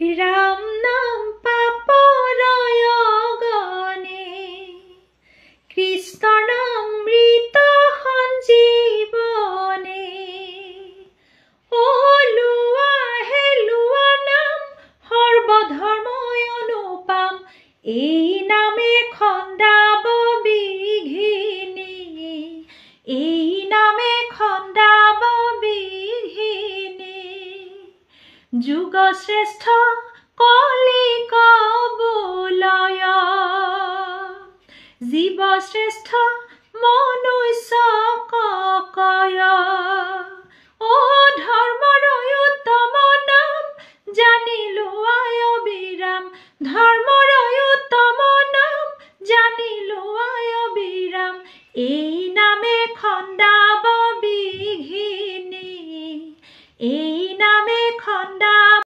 राम नाम पापरय गणे कृष्ण नाम मृत सञ्जीवने ओलुआ हेलुआ नाम सर्वधर्मय अनुपम এই নামে খন্দাব বিঘিনি এই নামে খন্দাব বিঘিনি যুগ শ্রেষ্ঠ কলি কবুলয় জীব শ্রেষ্ঠ মনুষ্য ককয় ও ধৰ্মৰ উত্তম নাম জানিলো আয় বিৰাম ধৰ্ম